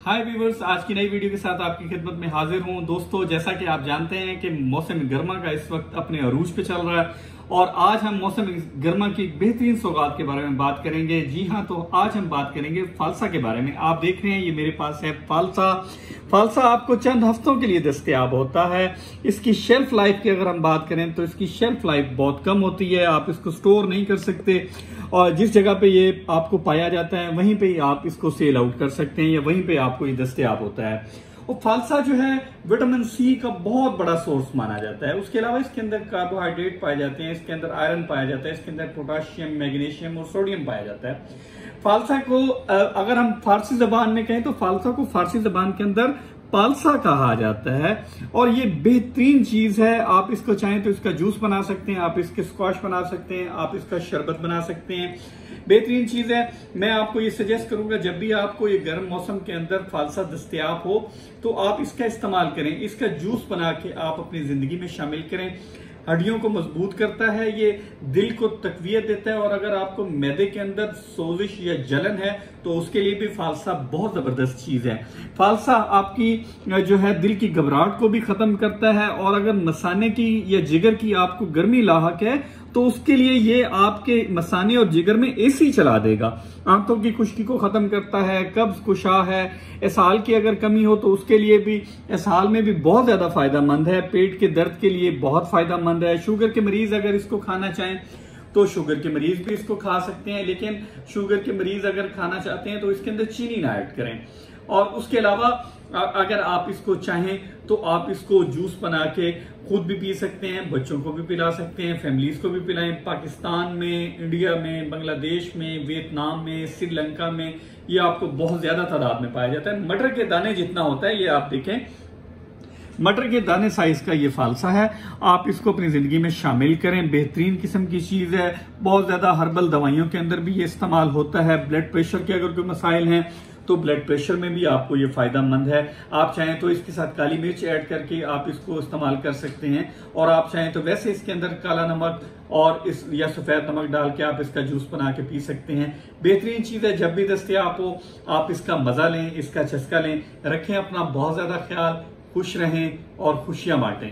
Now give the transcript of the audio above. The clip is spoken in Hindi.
हाय व्यूवर्स, आज की नई वीडियो के साथ आपकी खिदमत में हाजिर हूं। दोस्तों, जैसा कि आप जानते हैं कि मौसम गर्मा का इस वक्त अपने अरूज पे चल रहा है और आज हम मौसम गर्मा की बेहतरीन सौगात के बारे में बात करेंगे। जी हां, तो आज हम बात करेंगे फालसा के बारे में। आप देख रहे हैं ये मेरे पास है फालसा। फालसा आपको चंद हफ्तों के लिए दस्तयाब होता है। इसकी शेल्फ लाइफ की अगर हम बात करें तो इसकी शेल्फ लाइफ बहुत कम होती है। आप इसको स्टोर नहीं कर सकते और जिस जगह पे ये आपको पाया जाता है वहीं पे ही आप इसको सेल आउट कर सकते हैं या वहीं पे आपको ये दस्तयाब होता है। और फालसा जो है विटामिन सी का बहुत बड़ा सोर्स माना जाता है। उसके अलावा इसके अंदर कार्बोहाइड्रेट पाए जाते हैं, इसके अंदर आयरन पाया जाता है, इसके अंदर पोटाशियम, मैग्नीशियम और सोडियम पाया जाता है। फालसा को अगर हम फारसी जबान में कहें तो फालसा को फारसी जबान के अंदर पालसा कहा जाता है और ये बेहतरीन चीज है। आप इसको चाहें तो इसका जूस बना सकते हैं, आप इसके स्क्वाश बना सकते हैं, आप इसका शरबत बना सकते हैं। बेहतरीन चीज है। मैं आपको ये सजेस्ट करूंगा जब भी आपको ये गर्म मौसम के अंदर फालसा दस्तयाब हो तो आप इसका इस्तेमाल करें। इसका जूस बना के आप अपनी जिंदगी में शामिल करें। हड्डियों को मजबूत करता है, ये दिल को तकवीयत देता है और अगर आपको मैदे के अंदर सोजिश या जलन है तो उसके लिए भी फालसा बहुत जबरदस्त चीज है। फालसा आपकी जो है दिल की घबराहट को भी खत्म करता है और अगर मसाने की या जिगर की आपको गर्मी लाहक है तो उसके लिए ये आपके मसाने और जिगर में एसी चला देगा। आंतों की खुश्की को खत्म करता है, कब्ज कुशा है, इसहाल की अगर कमी हो तो उसके लिए भी, इसहाल में भी बहुत ज्यादा फायदेमंद है। पेट के दर्द के लिए बहुत फायदेमंद है। शुगर के मरीज अगर इसको खाना चाहें तो शुगर के मरीज भी इसको खा सकते हैं, लेकिन शुगर के मरीज अगर खाना चाहते हैं तो इसके अंदर चीनी ना ऐड करें। और उसके अलावा अगर आप इसको चाहें तो आप इसको जूस बना के खुद भी पी सकते हैं, बच्चों को भी पिला सकते हैं, फैमिलीज को भी पिलाएं। पाकिस्तान में, इंडिया में, बांग्लादेश में, वियतनाम में, श्रीलंका में ये आपको बहुत ज्यादा तादाद में पाया जाता है। मटर के दाने जितना होता है, ये आप देखें मटर के दाने साइज का ये फालसा है। आप इसको अपनी जिंदगी में शामिल करें। बेहतरीन किस्म की चीज है। बहुत ज्यादा हर्बल दवाइयों के अंदर भी ये इस्तेमाल होता है। ब्लड प्रेशर के अगर कोई मसाइल हैं तो ब्लड प्रेशर में भी आपको ये फायदेमंद है। आप चाहें तो इसके साथ काली मिर्च ऐड करके आप इसको इस्तेमाल कर सकते हैं और आप चाहें तो वैसे इसके अंदर काला नमक और इस या सफेद नमक डाल के आप इसका जूस बना के पी सकते हैं। बेहतरीन चीज है। जब भी दस्तयाब हो आप इसका मजा लें, इसका चस्का लें। रखें अपना बहुत ज्यादा ख्याल। खुश रहें और खुशियां बांटें।